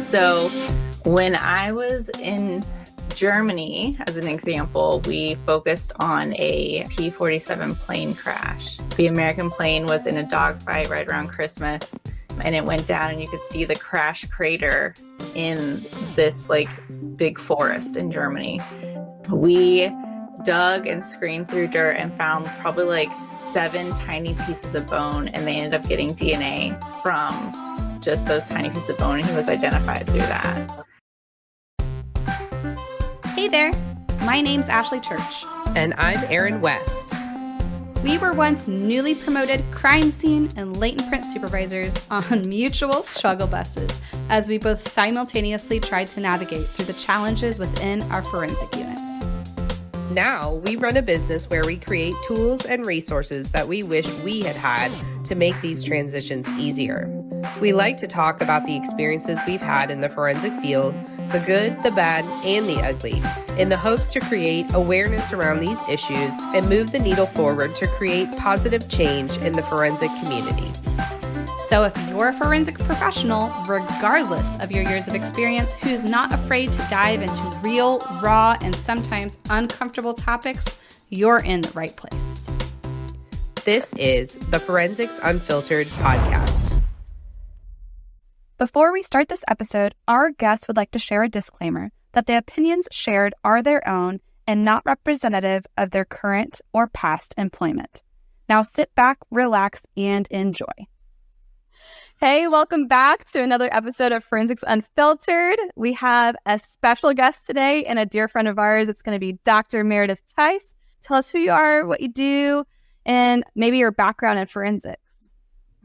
So when I was in Germany, as an example, we focused on a P-47 plane crash. The American plane was in a dogfight right around Christmas, and it went down, and you could see the crash crater in this big forest in Germany. We dug and screened through dirt and found probably 7 tiny pieces of bone, and they ended up getting DNA from just those tiny pieces of bone, and he was identified through that. Hey there, my name's Ashley Church. And I'm Erin West. We were once newly promoted crime scene and latent print supervisors on mutual struggle buses as we both simultaneously tried to navigate through the challenges within our forensic units. Now we run a business where we create tools and resources that we wish we had had to make these transitions easier. We like to talk about the experiences we've had in the forensic field, the good, the bad, and the ugly, in the hopes to create awareness around these issues and move the needle forward to create positive change in the forensic community. So if you're a forensic professional, regardless of your years of experience, who's not afraid to dive into real, raw, and sometimes uncomfortable topics, you're in the right place. This is the Forensics Unfiltered podcast. Before we start this episode, our guests would like to share a disclaimer that the opinions shared are their own and not representative of their current or past employment. Now sit back, relax, and enjoy. Hey, welcome back to another episode of Forensics Unfiltered. We have a special guest today and a dear friend of ours. It's going to be Dr. Meredith Tise. Tell us who you are, what you do, and maybe your background in forensics.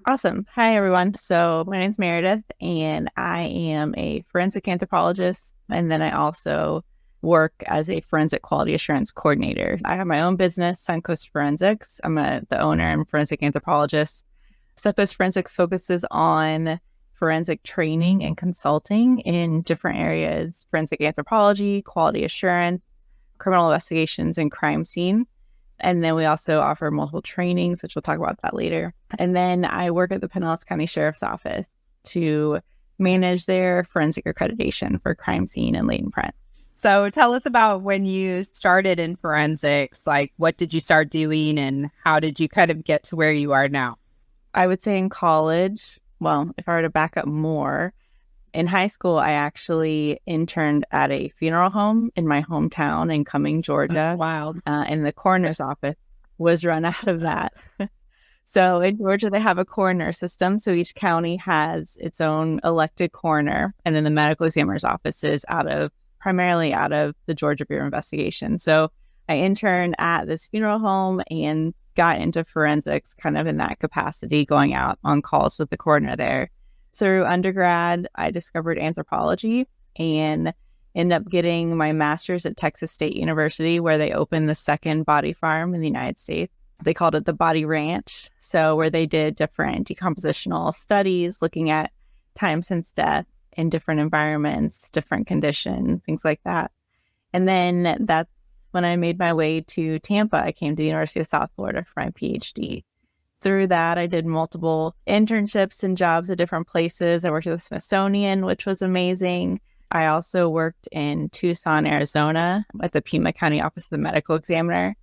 Awesome. Hi, everyone. So my name's Meredith, and I am a forensic anthropologist, and then I also work as a forensic quality assurance coordinator. I have my own business, Suncoast Forensics. I'm the owner and forensic anthropologist. Suncoast Forensics focuses on forensic training and consulting in different areas: forensic anthropology, quality assurance, criminal investigations, and crime scene. And then we also offer multiple trainings, which we'll talk about that later. And then I work at the Pinellas County Sheriff's Office to manage their forensic accreditation for crime scene and latent print. So tell us about when you started in forensics. What did you start doing and how did you kind of get to where you are now? I would say in college, well, if I were to back up more, in high school, I actually interned at a funeral home in my hometown in Cumming, Georgia. That's wild. And the coroner's office was run out of that. So in Georgia, they have a coroner system. So each county has its own elected coroner. And then the medical examiner's office is primarily out of the Georgia Bureau of Investigation. So I interned at this funeral home and got into forensics kind of in that capacity, going out on calls with the coroner there. Through undergrad, I discovered anthropology and ended up getting my master's at Texas State University, where they opened the second body farm in the United States. They called it the Body Ranch. So where they did different decompositional studies, looking at time since death in different environments, different conditions, things like that. And then that's when I made my way to Tampa. I came to the University of South Florida for my PhD. Through that, I did multiple internships and jobs at different places. I worked at the Smithsonian, which was amazing. I also worked in Tucson, Arizona at the Pima County Office of the Medical Examiner.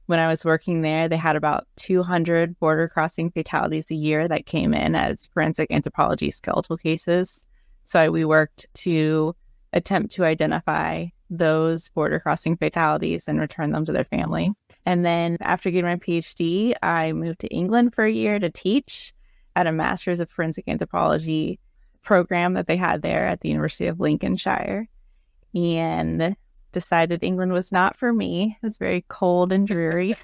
When I was working there, they had about 200 border crossing fatalities a year that came in as forensic anthropology skeletal cases. So we worked to attempt to identify those border crossing fatalities and return them to their family. And then after getting my PhD, I moved to England for a year to teach at a Master's of Forensic Anthropology program that they had there at the University of Lincolnshire, and decided England was not for me. It was very cold and dreary.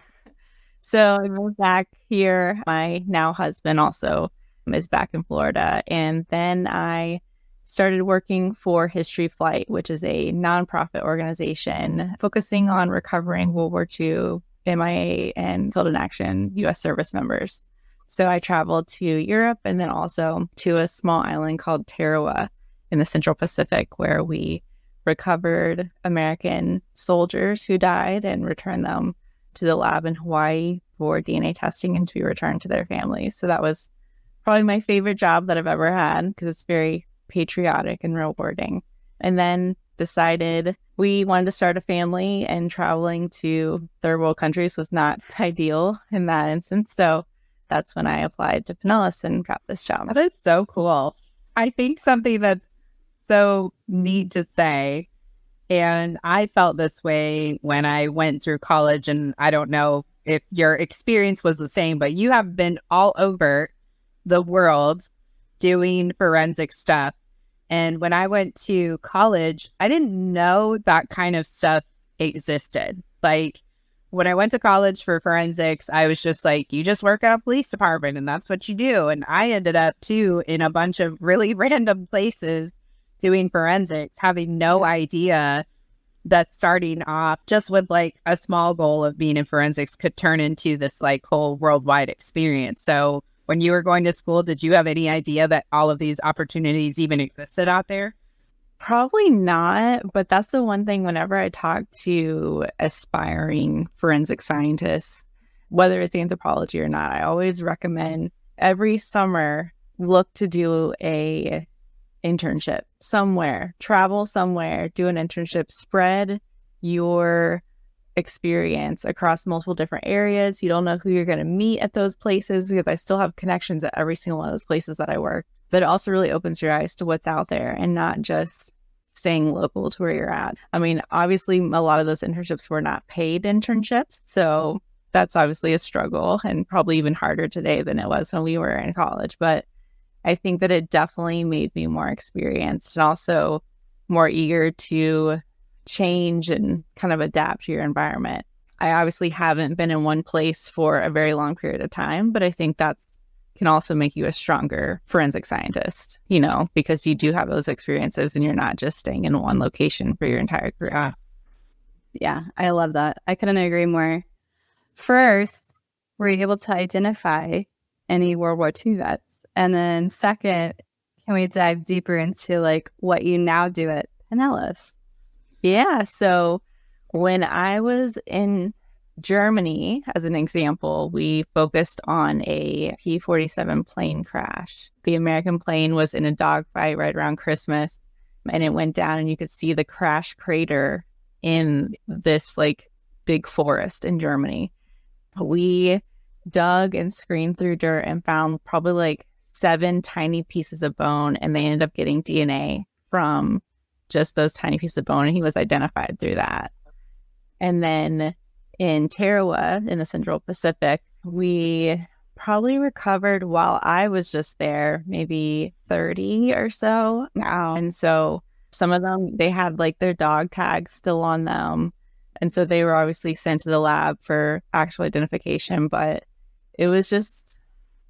So I moved back here. My now husband also is back in Florida. And then I started working for History Flight, which is a nonprofit organization focusing on recovering World War II, MIA, and killed in action U.S. service members. So I traveled to Europe and then also to a small island called Tarawa in the Central Pacific, where we recovered American soldiers who died and returned them to the lab in Hawaii for DNA testing and to be returned to their families. So that was probably my favorite job that I've ever had, because it's very patriotic and rewarding. And then decided we wanted to start a family, and traveling to third world countries was not ideal in that instance. So that's when I applied to Pinellas and got this job. That is so cool. I think something that's so neat to say, and I felt this way when I went through college, and I don't know if your experience was the same, but you have been all over the world doing forensic stuff. And when I went to college, I didn't know that kind of stuff existed. Like, when I went to college for forensics, I was just like, you just work at a police department and that's what you do. And I ended up too in a bunch of really random places doing forensics, having no idea that starting off just with like a small goal of being in forensics could turn into this like whole worldwide experience. So when you were going to school, did you have any idea that all of these opportunities even existed out there? Probably not, but that's the one thing whenever I talk to aspiring forensic scientists, whether it's anthropology or not, I always recommend every summer look to do a internship somewhere, travel somewhere, do an internship, spread your experience across multiple different areas. You don't know who you're going to meet at those places, because I still have connections at every single one of those places that I work. But it also really opens your eyes to what's out there and not just staying local to where you're at. I mean, obviously, a lot of those internships were not paid internships. So that's obviously a struggle, and probably even harder today than it was when we were in college. But I think that it definitely made me more experienced and also more eager to change and kind of adapt to your environment. I obviously haven't been in one place for a very long period of time, but I think that can also make you a stronger forensic scientist, you know, because you do have those experiences and you're not just staying in one location for your entire career. Yeah, I love that. I couldn't agree more. First, were you able to identify any World War II vets? And then second, can we dive deeper into like what you now do at Pinellas? Yeah. So when I was in Germany, as an example, we focused on a P-47 plane crash. The American plane was in a dogfight right around Christmas, and it went down, and you could see the crash crater in this like big forest in Germany. We dug and screened through dirt and found probably like 7 tiny pieces of bone, and they ended up getting DNA from just those tiny pieces of bone, and he was identified through that. And then in Tarawa, in the Central Pacific, we probably recovered, while I was just there, maybe 30 or so. Wow. And so some of them, they had like their dog tags still on them. And so they were obviously sent to the lab for actual identification. But it was just,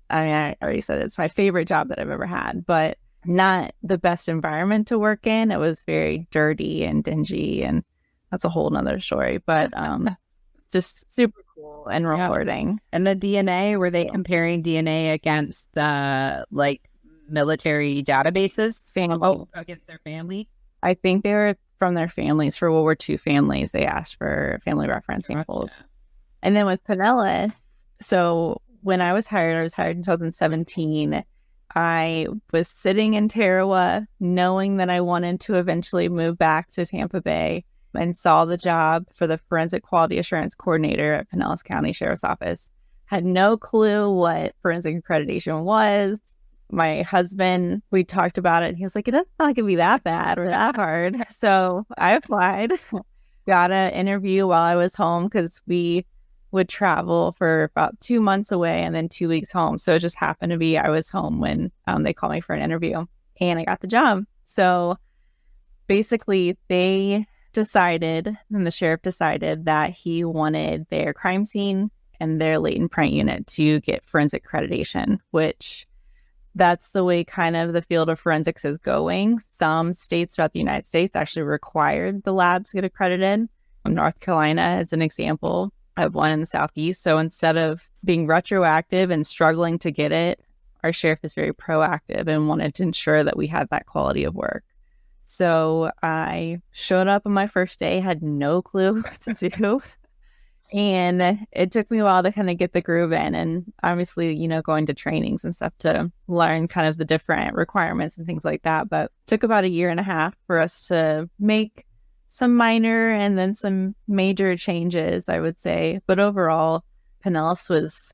I mean, I already said it's my favorite job that I've ever had, but not the best environment to work in. It was very dirty and dingy, and that's a whole nother story. But just super cool and rewarding. Yeah. And the DNA, were they comparing DNA against the like military databases? Against their family? I think they were from their families. For World War II families, they asked for family reference samples. Gotcha. And then with Pinellas, so when I was hired in 2017. I was sitting in Tarawa, knowing that I wanted to eventually move back to Tampa Bay, and saw the job for the Forensic Quality Assurance Coordinator at Pinellas County Sheriff's Office. Had no clue what forensic accreditation was. My husband, we talked about it, and he was like, it doesn't sound like it'd be that bad or that hard. So I applied, got an interview while I was home, because we would travel for about 2 months away and then 2 weeks home. So it just happened to be I was home when they called me for an interview, and I got the job. So basically they decided, and the sheriff decided, that he wanted their crime scene and their latent print unit to get forensic accreditation, which that's the way kind of the field of forensics is going. Some states throughout the United States actually required the labs to get accredited. North Carolina is an example of one in the Southeast. So instead of being retroactive and struggling to get it, our sheriff is very proactive and wanted to ensure that we had that quality of work. So I showed up on my first day, had no clue what to do. And it took me a while to kind of get the groove in, and obviously, going to trainings and stuff to learn kind of the different requirements and things like that. But it took about 1.5 years for us to make some minor and then some major changes, I would say. But overall, Pinellas was,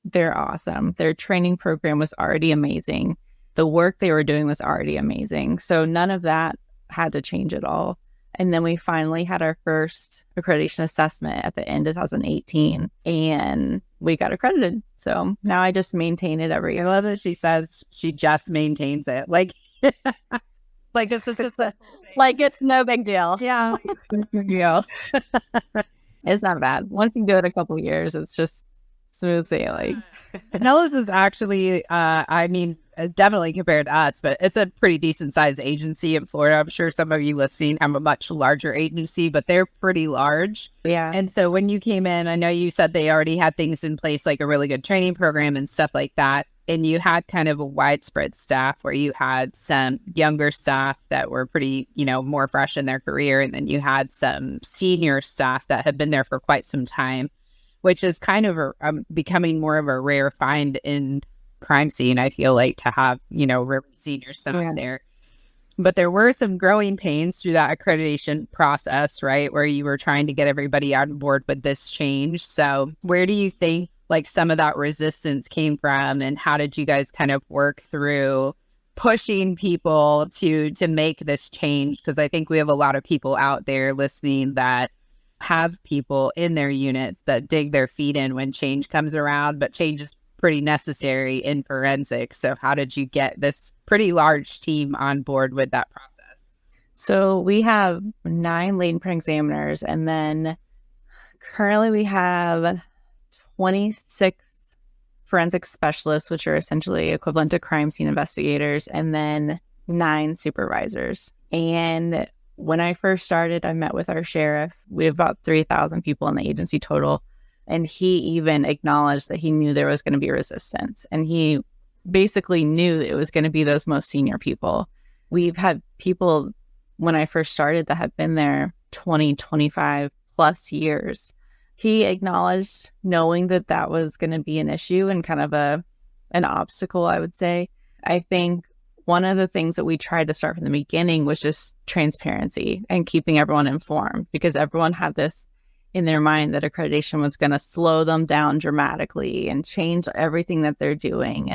they're awesome. Their training program was already amazing. The work they were doing was already amazing. So none of that had to change at all. And then we finally had our first accreditation assessment at the end of 2018, and we got accredited. So now I just maintain it every I year. love that she says she just maintains it. Like Like, it's just like, it's no big deal. yeah. Yeah. It's not bad. Once you do it a couple of years, it's just smooth sailing. Pinellas is actually, definitely compared to us, but it's a pretty decent sized agency in Florida. I'm sure some of you listening have a much larger agency, but they're pretty large. Yeah. And so when you came in, I know you said they already had things in place, like a really good training program and stuff like that. And you had kind of a widespread staff where you had some younger staff that were pretty, more fresh in their career. And then you had some senior staff that had been there for quite some time, which is kind of becoming more of a rare find in crime scene, I feel like, to have, really senior staff there. But there were some growing pains through that accreditation process, right, where you were trying to get everybody on board with this change. So where do you think like some of that resistance came from, and how did you guys kind of work through pushing people to make this change? Because I think we have a lot of people out there listening that have people in their units that dig their feet in when change comes around, but change is pretty necessary in forensics. So how did you get this pretty large team on board with that process? So we have 9 latent examiners, and then currently we have 26 forensic specialists, which are essentially equivalent to crime scene investigators, and then 9 supervisors. And when I first started, I met with our sheriff. We have about 3,000 people in the agency total. And he even acknowledged that he knew there was going to be resistance. And he basically knew that it was going to be those most senior people. We've had people when I first started that have been there 20, 25 plus years. He acknowledged knowing that that was going to be an issue and kind of an obstacle, I would say. I think one of the things that we tried to start from the beginning was just transparency and keeping everyone informed, because everyone had this in their mind that accreditation was going to slow them down dramatically and change everything that they're doing.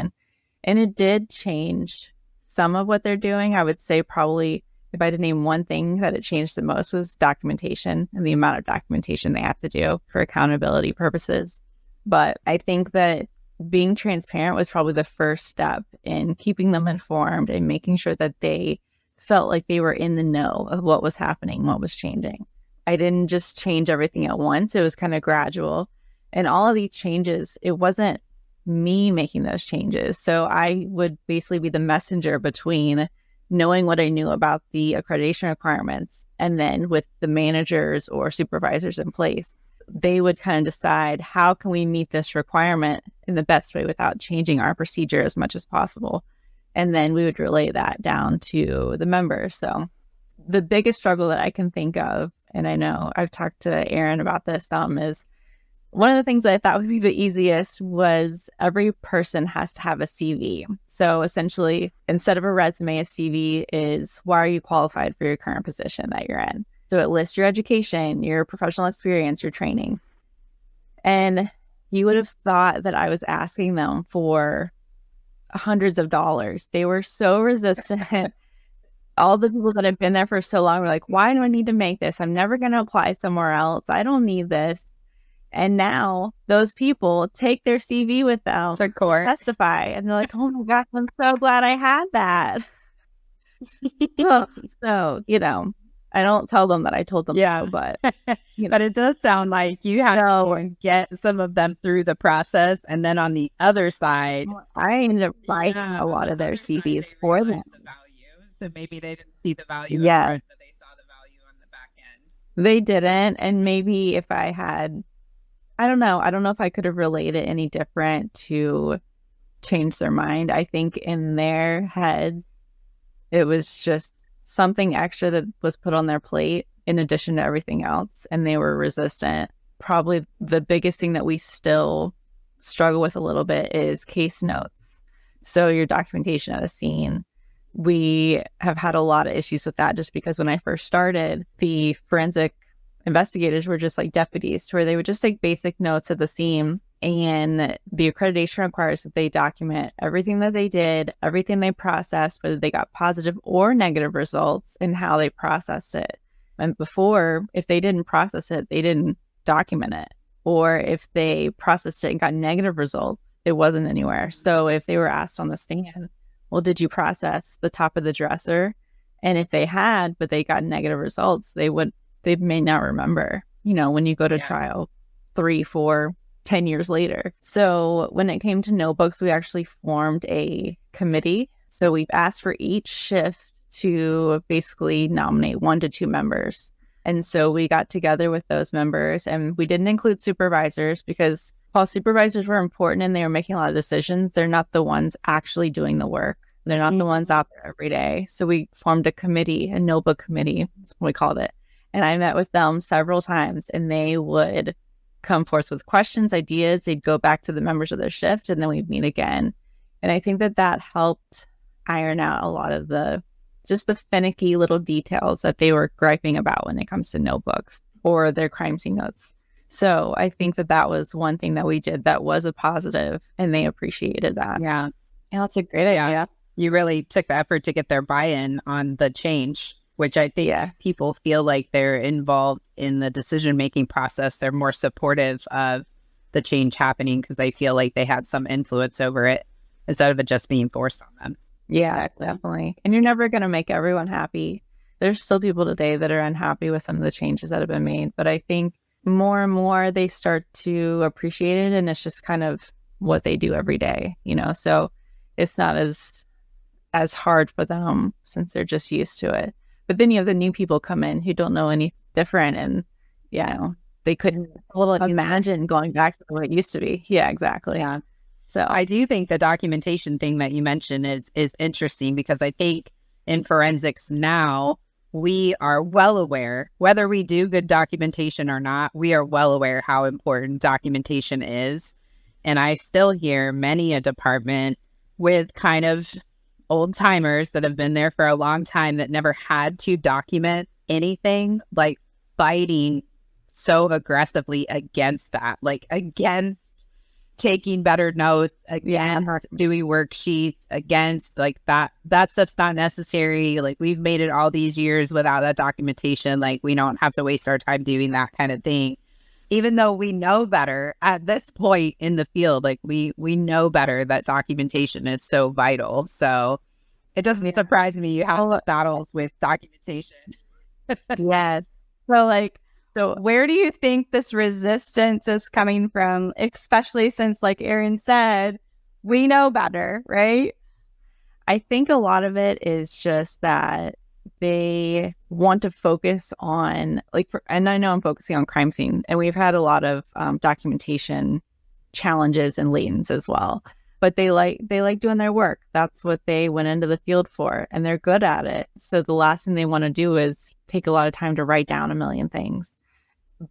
And it did change some of what they're doing. I would say probably, if I had to name one thing that it changed the most, was documentation and the amount of documentation they have to do for accountability purposes. But I think that being transparent was probably the first step in keeping them informed and making sure that they felt like they were in the know of what was happening, what was changing. I didn't just change everything at once. It was kind of gradual. And all of these changes, it wasn't me making those changes. So I would basically be the messenger between knowing what I knew about the accreditation requirements, and then with the managers or supervisors in place, they would kind of decide, how can we meet this requirement in the best way without changing our procedure as much as possible? And then we would relay that down to the members. So the biggest struggle that I can think of, and I know I've talked to Erin about this is one of the things that I thought would be the easiest was every person has to have a CV. So essentially, instead of a resume, a CV is, why are you qualified for your current position that you're in? So it lists your education, your professional experience, your training. And you would have thought that I was asking them for hundreds of dollars. They were so resistant. All the people that have been there for so long were like, why do I need to make this? I'm never going to apply somewhere else. I don't need this. And now those people take their CV with them to court, testify, and they're like, oh my gosh, I'm so glad I had that. So, I don't tell them that I told them. Yeah, so, but but it does sound like you had to get some of them through the process, and then on the other side, I ended up writing a lot of their CVs for them. The value, so maybe they didn't see the value. Yeah, at first, but they saw the value on the back end. They didn't, and maybe if I had, I don't know if I could have relayed it any different to change their mind. I think in their heads, it was just something extra that was put on their plate in addition to everything else, and they were resistant. probably the biggest thing that we still struggle with a little bit is case notes. So your documentation at a scene. We have had a lot of issues with that just because when I first started, the forensic investigators were just like deputies, where they would just take basic notes at the scene. And the accreditation requires that they document everything that they did, everything they processed, whether they got positive or negative results, and how they processed it. And before, if they didn't process it, they didn't document it. Or if they processed it and got negative results, it wasn't anywhere. So if they were asked on the stand, well, did you process the top of the dresser? And if they had, but they got negative results, they may not remember, when you go to trial 3, 4, 10 years later. So when it came to notebooks, we actually formed a committee. So we've asked for each shift to basically nominate 1 to 2 members. And so we got together with those members, and we didn't include supervisors because while supervisors were important and they were making a lot of decisions, they're not the ones actually doing the work. They're not the ones out there every day. So we formed a committee, a notebook committee, that's what we called it. And I met with them several times, and they would come forth with questions, ideas. They'd go back to the members of their shift, and then we'd meet again. And I think that helped iron out a lot of the finicky little details that they were griping about when it comes to notebooks or their crime scene notes. So I think that was one thing that we did that was a positive, and they appreciated that. Yeah. Yeah, that's a great idea. You really took the effort to get their buy-in on the change, which I think people feel like they're involved in the decision-making process. They're more supportive of the change happening because they feel like they had some influence over it instead of it just being forced on them. Yeah, exactly. Definitely. And you're never going to make everyone happy. There's still people today that are unhappy with some of the changes that have been made. But I think more and more they start to appreciate it, and it's just kind of what they do every day, So it's not as hard for them since they're just used to it. But then you have the new people come in who don't know any different, and they couldn't imagine going back to the way it used to be. Yeah, exactly. Yeah. So I do think the documentation thing that you mentioned is interesting, because I think in forensics now, we are well aware, whether we do good documentation or not, we are well aware how important documentation is. And I still hear many a department with kind of old timers that have been there for a long time that never had to document anything, like fighting so aggressively against that, like against taking better notes, against doing worksheets, against like that stuff's not necessary. Like, we've made it all these years without that documentation. Like, we don't have to waste our time doing that kind of thing. Even though we know better at this point in the field, like we know better that documentation is so vital. So it doesn't surprise me you have battles with documentation. Yes. So where do you think this resistance is coming from, especially since, like Erin said, we know better, right? I think a lot of it is just that they want to focus on, and I know I'm focusing on crime scene, and we've had a lot of documentation challenges and latents as well. But they like doing their work. That's what they went into the field for, and they're good at it. So the last thing they want to do is take a lot of time to write down a million things.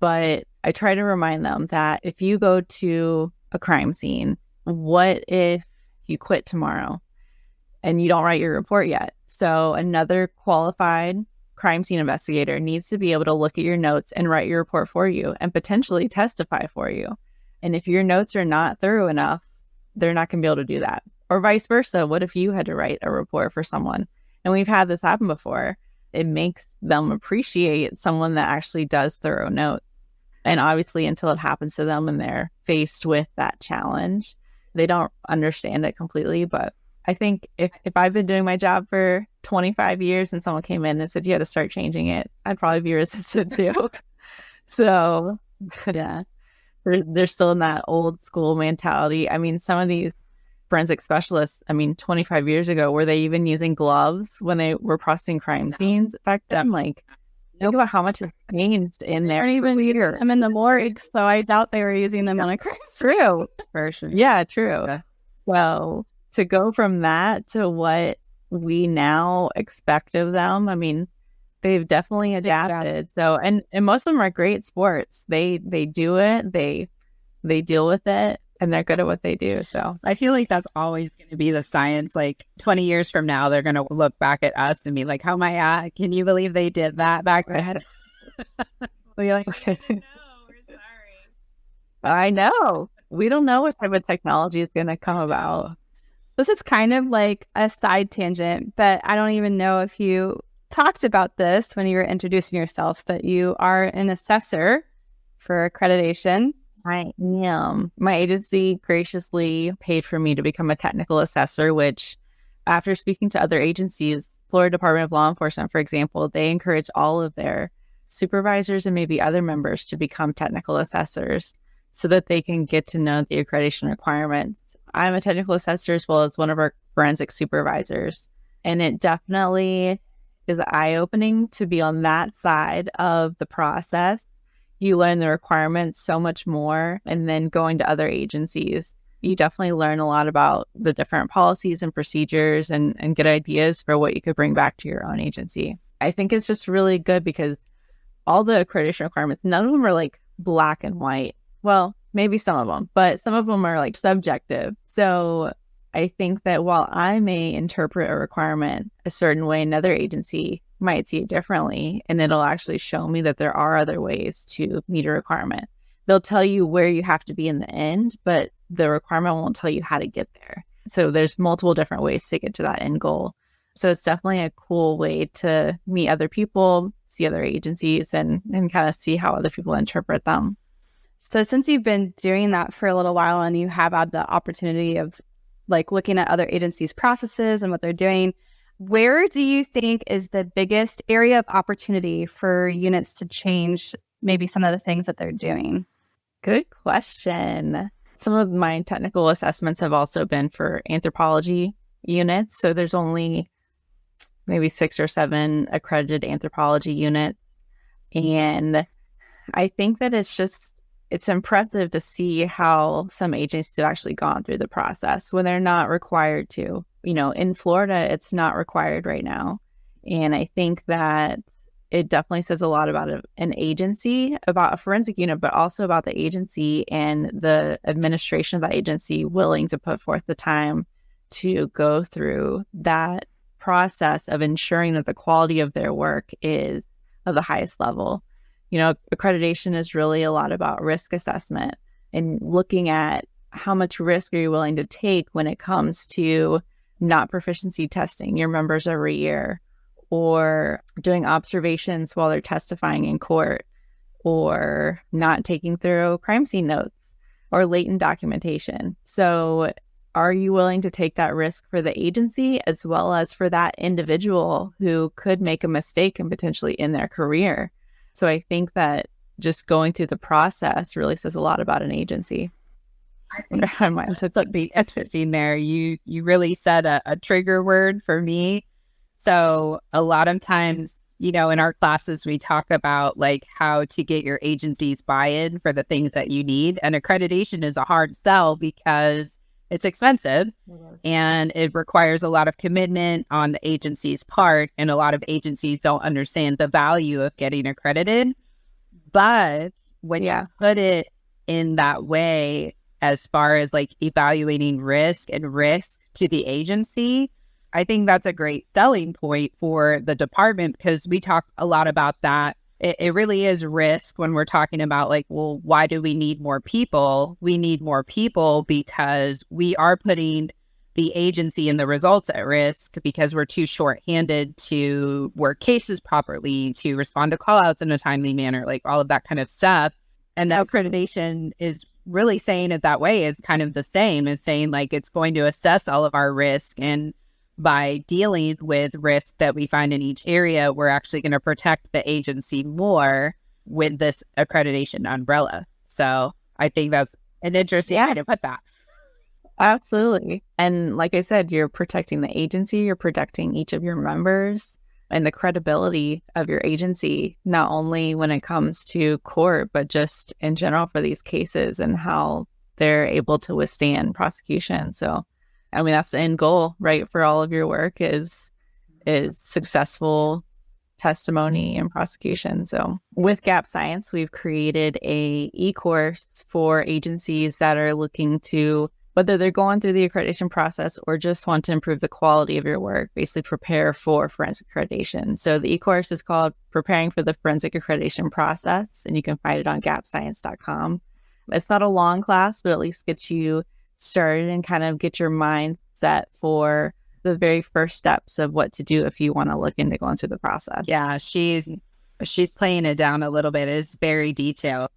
But I try to remind them that if you go to a crime scene, what if you quit tomorrow and you don't write your report yet? So another qualified crime scene investigator needs to be able to look at your notes and write your report for you and potentially testify for you. And if your notes are not thorough enough, they're not going to be able to do that. Or vice versa. What if you had to write a report for someone? And we've had this happen before. It makes them appreciate someone that actually does thorough notes. And obviously, until it happens to them and they're faced with that challenge, they don't understand it completely. But I think if I've been doing my job for 25 years and someone came in and said you had to start changing it, I'd probably be resistant too. So Yeah. They're still in that old school mentality. I mean, some of these forensic specialists, 25 years ago, were they even using gloves when they were processing crime scenes back then? Think about how much has changed in there. They weren't even using them in the morgue, so I doubt they were using them on a crime scene. True. For sure. Yeah, true. Yeah. So to go from that to what we now expect of them, They've definitely adapted. So, and most of them are great sports. They do it. They deal with it, and they're good at what they do. So I feel like that's always going to be the science. Like 20 years from now, they're going to look back at us and be like, "Oh my God, can you believe they did that back then?" We're like, "No, we're sorry." I know. We don't know what type of technology is going to come about. This is kind of like a side tangent, but I don't even know if you talked about this when you were introducing yourself, but you are an assessor for accreditation. I am. My agency graciously paid for me to become a technical assessor, which after speaking to other agencies, Florida Department of Law Enforcement, for example, they encourage all of their supervisors and maybe other members to become technical assessors so that they can get to know the accreditation requirements. I'm a technical assessor as well as one of our forensic supervisors, and it definitely is eye-opening to be on that side of the process. You learn the requirements so much more, and then going to other agencies, you definitely learn a lot about the different policies and procedures and get ideas for what you could bring back to your own agency. I think it's just really good because all the accreditation requirements, none of them are like black and white. Well, maybe some of them, but some of them are like subjective. So I think that while I may interpret a requirement a certain way, another agency might see it differently, and it'll actually show me that there are other ways to meet a requirement. They'll tell you where you have to be in the end, but the requirement won't tell you how to get there. So there's multiple different ways to get to that end goal. So it's definitely a cool way to meet other people, see other agencies, and kind of see how other people interpret them. So since you've been doing that for a little while and you have had the opportunity of like looking at other agencies' processes and what they're doing, where do you think is the biggest area of opportunity for units to change maybe some of the things that they're doing? Good question. Some of my technical assessments have also been for anthropology units. So there's only maybe 6 or 7 accredited anthropology units. And I think that it's impressive to see how some agencies have actually gone through the process when they're not required to. In Florida, it's not required right now. And I think that it definitely says a lot about an agency, about a forensic unit, but also about the agency and the administration of that agency willing to put forth the time to go through that process of ensuring that the quality of their work is of the highest level. Accreditation is really a lot about risk assessment and looking at how much risk are you willing to take when it comes to not proficiency testing your members every year, or doing observations while they're testifying in court, or not taking thorough crime scene notes or latent documentation. So are you willing to take that risk for the agency as well as for that individual who could make a mistake and potentially end their career? So I think that just going through the process really says a lot about an agency. I think that's be interesting there. You really said a trigger word for me. So a lot of times, in our classes, we talk about like how to get your agency's buy-in for the things that you need. And accreditation is a hard sell because it's expensive and it requires a lot of commitment on the agency's part. And a lot of agencies don't understand the value of getting accredited. But when you put it in that way, as far as like evaluating risk to the agency, I think that's a great selling point for the department because we talk a lot about that. It really is risk when we're talking about like, well, why do we need more people? We need more people because we are putting the agency and the results at risk because we're too short-handed to work cases properly, to respond to call-outs in a timely manner, like all of that kind of stuff. And the accreditation is really saying it that way is kind of the same. It's saying like it's going to assess all of our risk, and by dealing with risk that we find in each area, we're actually going to protect the agency more with this accreditation umbrella. So I think that's an interesting way to put that. Absolutely. And like I said, you're protecting the agency, you're protecting each of your members and the credibility of your agency, not only when it comes to court, but just in general for these cases and how they're able to withstand prosecution. So I mean, that's the end goal, right? For all of your work is successful testimony and prosecution. So with Gap Science, we've created a e-course for agencies that are looking to, whether they're going through the accreditation process or just want to improve the quality of your work, basically prepare for forensic accreditation. So the e-course is called Preparing for the Forensic Accreditation Process, and you can find it on gapscience.com. It's not a long class, but at least gets you started and kind of get your mind set for the very first steps of what to do if you want to look into going through the process. Yeah, she's playing it down a little bit. It's very detailed.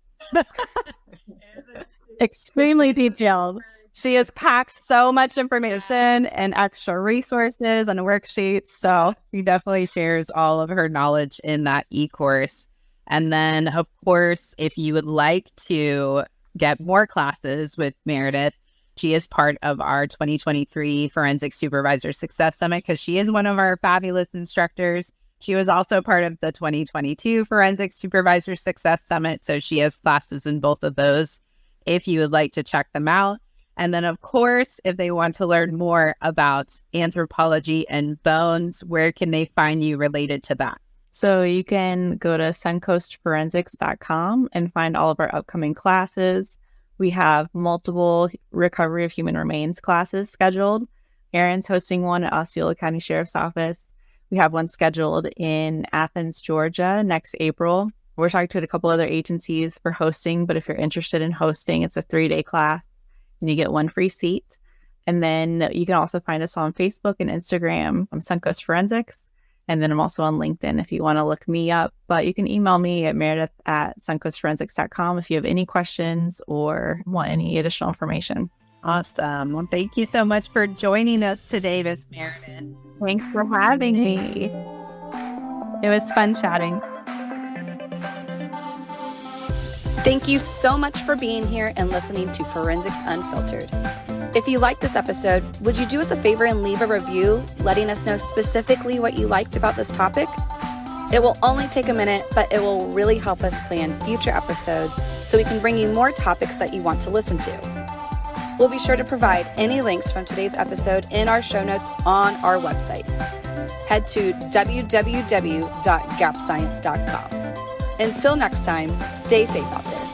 Extremely detailed. She has packed so much information and extra resources and worksheets. So she definitely shares all of her knowledge in that e-course. And then, of course, if you would like to get more classes with Meredith, she is part of our 2023 Forensic Supervisor Success Summit because she is one of our fabulous instructors. She was also part of the 2022 Forensic Supervisor Success Summit. So she has classes in both of those if you would like to check them out. And then, of course, if they want to learn more about anthropology and bones, where can they find you related to that? So you can go to suncoastforensics.com and find all of our upcoming classes. We have multiple recovery of human remains classes scheduled. Erin's hosting one at Osceola County Sheriff's Office. We have one scheduled in Athens, Georgia next April. We're talking to a couple other agencies for hosting, but if you're interested in hosting, it's a 3-day class. And you get one free seat. And then you can also find us on Facebook and Instagram. I'm Suncoast Forensics. And then I'm also on LinkedIn if you want to look me up. But you can email me at meredith@suncoastforensics.com if you have any questions or want any additional information. Awesome. Well, thank you so much for joining us today, Miss Meredith. Thanks for having me. it was fun chatting. Thank you so much for being here and listening to Forensics Unfiltered. If you liked this episode, would you do us a favor and leave a review letting us know specifically what you liked about this topic? It will only take a minute, but it will really help us plan future episodes so we can bring you more topics that you want to listen to. We'll be sure to provide any links from today's episode in our show notes on our website. Head to www.gapscience.com. Until next time, stay safe out there.